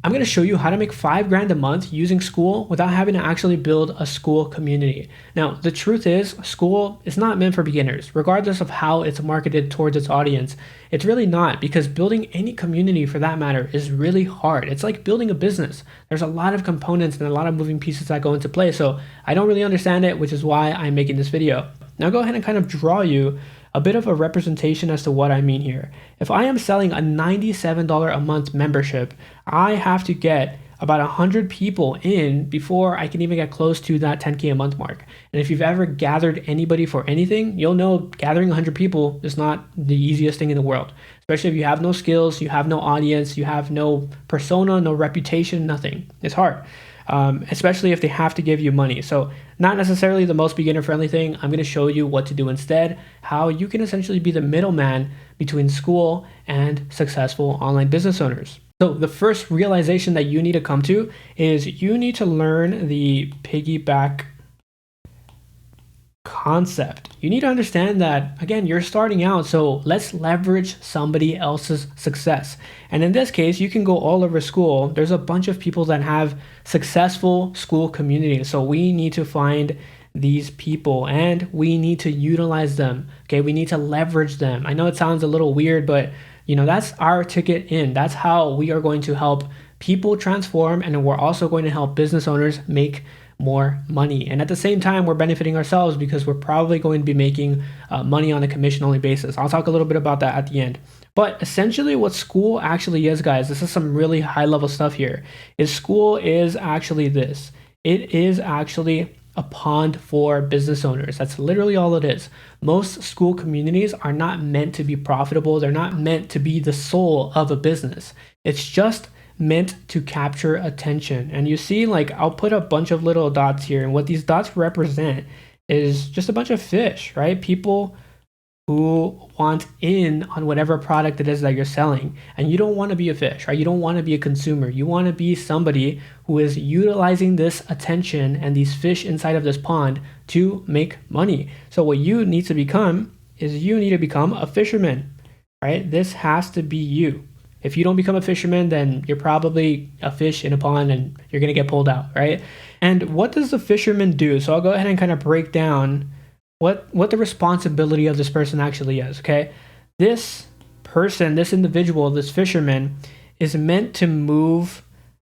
I'm going to show you how to make 5 grand a month using Skool without having to actually build a Skool community. Now, the truth is, Skool is not meant for beginners, regardless of how it's marketed towards its audience. It's really not, because building any community for that matter is really hard. It's like building a business. There's a lot of components and a lot of moving pieces that go into play. So I don't really understand it, which is why I'm making this video. Now go ahead and kind of draw you a bit of a representation as to what I mean here. If I am selling a $97 a month membership, I have to get about 100 people in before I can even get close to that 10K a month mark. And if you've ever gathered anybody for anything, you'll know gathering 100 people is not the easiest thing in the world, especially if you have no skills, you have no audience, you have no persona, no reputation, nothing. It's hard. Especially if they have to give you money. So not necessarily the most beginner friendly thing. I'm going to show you what to do instead, how you can essentially be the middleman between Skool and successful online business owners. So the first realization that you need to come to is you need to learn the piggyback concept. You need to understand that, again, you're starting out, so let's leverage somebody else's success. And in this case, you can go all over Skool. There's a bunch of people that have successful Skool communities. So we need to find these people and we need to utilize them. Okay, we need to leverage them. I know it sounds a little weird, but that's our ticket in. That's how we are going to help people transform, and we're also going to help business owners make more money. And at the same time, we're benefiting ourselves because we're probably going to be making money on a commission only basis. I'll talk a little bit about that at the end. But essentially what Skool actually is, guys, this is some really high level stuff here, is Skool is actually this. It is actually a pond for business owners. That's literally all it is. Most Skool communities are not meant to be profitable. They're not meant to be the soul of a business. It's just meant to capture attention. And you see, like, I'll put a bunch of little dots here, and what these dots represent is just a bunch of fish, right? People who want in on whatever product it is that you're selling. And you don't want to be a fish, right? You don't want to be a consumer. You want to be somebody who is utilizing this attention and these fish inside of this pond to make money. So what you need to become is you need to become a fisherman, right? This has to be you. If you don't become a fisherman, then you're probably a fish in a pond and you're going to get pulled out, right? And what does the fisherman do? So I'll go ahead and kind of break down what the responsibility of this person actually is, okay? This person, this individual, this fisherman is meant to move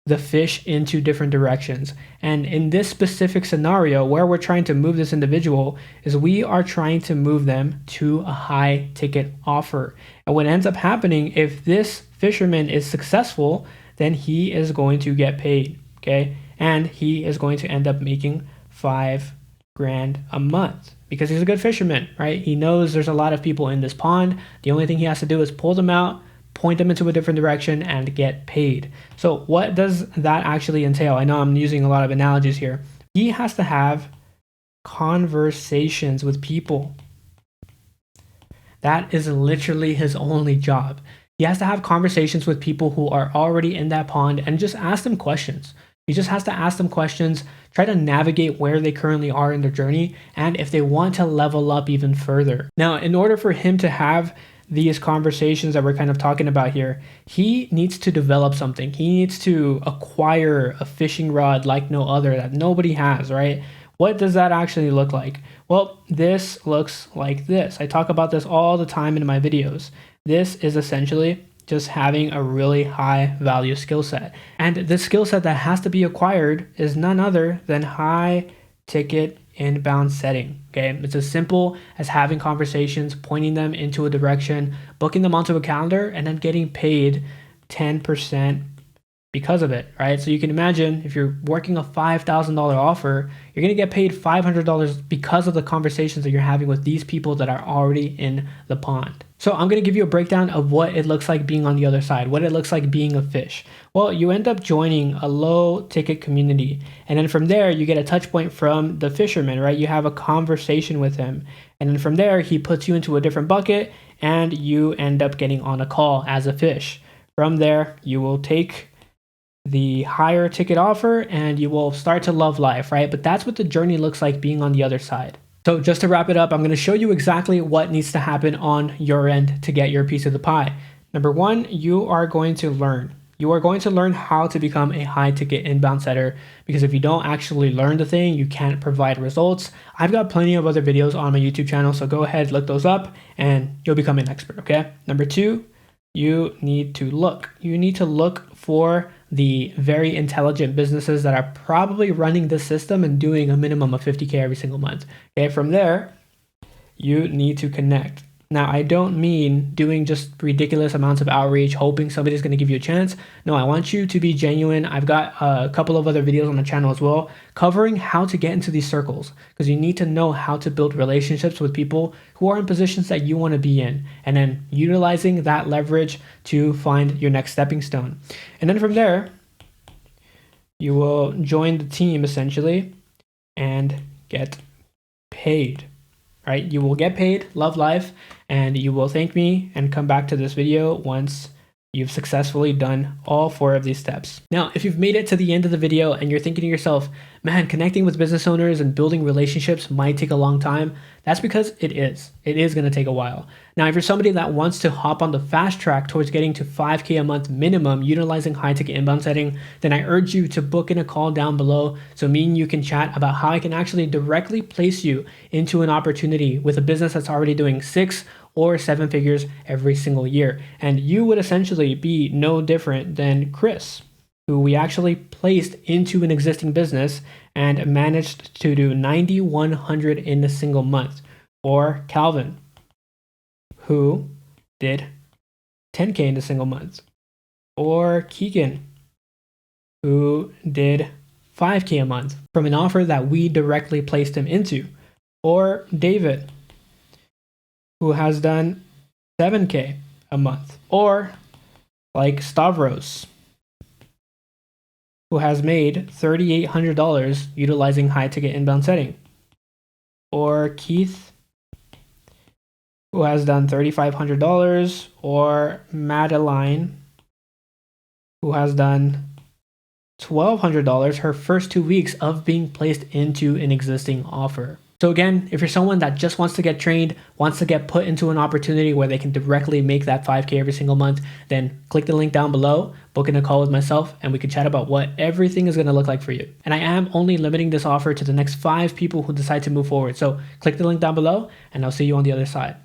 the fish into different directions. And in this specific scenario where we're trying to move this individual is we are trying to move them to a high ticket offer. And what ends up happening, if this fisherman is successful, then he is going to get paid, okay? And he is going to end up making 5 grand a month because he's a good fisherman, right? He knows there's a lot of people in this pond. The only thing he has to do is pull them out, point them into a different direction, and get paid. So what does that actually entail? I know I'm using a lot of analogies here. He has to have conversations with people. That is literally his only job. He has to have conversations with people who are already in that pond and just ask them questions. He just has to ask them questions, try to navigate where they currently are in their journey, and if they want to level up even further. Now, in order for him to have these conversations that we're kind of talking about here, he needs to develop something. He needs to acquire a fishing rod like no other that nobody has, right? What does that actually look like? Well, this looks like this. I talk about this all the time in my videos. This is essentially just having a really high value skill set. And the skill set that has to be acquired is none other than high ticket inbound setting. Okay, it's as simple as having conversations, pointing them into a direction, booking them onto a calendar, and then getting paid 10% because of it, right? So you can imagine if you're working a $5,000 offer, you're going to get paid $500 because of the conversations that you're having with these people that are already in the pond. So I'm going to give you a breakdown of what it looks like being on the other side, what it looks like being a fish. Well, you end up joining a low ticket community. And then from there, you get a touch point from the fisherman, right? You have a conversation with him. And then from there, he puts you into a different bucket and you end up getting on a call as a fish. From there, you will take the higher ticket offer and you will start to love life, right? But that's what the journey looks like being on the other side. So just to wrap it up, I'm going to show you exactly what needs to happen on your end to get your piece of the pie. Number one, you are going to learn. You are going to learn how to become a high ticket inbound setter, because if you don't actually learn the thing, you can't provide results. I've got plenty of other videos on my YouTube channel, so go ahead, look those up, and you'll become an expert, okay? Number two, you need to look. You need to look for the very intelligent businesses that are probably running this system and doing a minimum of 50K every single month. Okay, from there, you need to connect. Now, I don't mean doing just ridiculous amounts of outreach, hoping somebody's going to give you a chance. No, I want you to be genuine. I've got a couple of other videos on the channel as well, covering how to get into these circles, because you need to know how to build relationships with people who are in positions that you want to be in, and then utilizing that leverage to find your next stepping stone. And then from there, you will join the team essentially and get paid. Right? You will get paid, love life, and you will thank me and come back to this video once you've successfully done all 4 of these steps. Now, if you've made it to the end of the video and you're thinking to yourself, man, connecting with business owners and building relationships might take a long time, that's because it is. It is going to take a while. Now, if you're somebody that wants to hop on the fast track towards getting to 5K a month minimum utilizing high ticket inbound setting, then I urge you to book in a call down below so me and you can chat about how I can actually directly place you into an opportunity with a business that's already doing 6 or 7 figures every single year. And you would essentially be no different than Chris, who we actually placed into an existing business and managed to do 9,100 in a single month. Or Calvin, who did 10K in a single month. Or Keegan, who did 5K a month from an offer that we directly placed him into. Or David, who has done 7K a month. Or like Stavros, who has made $3,800 utilizing high ticket inbound setting. Or Keith, who has done $3,500. Or Madeline, who has done $1,200 her first 2 weeks of being placed into an existing offer. So again, if you're someone that just wants to get trained, wants to get put into an opportunity where they can directly make that 5K every single month, then click the link down below, book in a call with myself, and we can chat about what everything is going to look like for you. And I am only limiting this offer to the next 5 people who decide to move forward. So click the link down below, and I'll see you on the other side.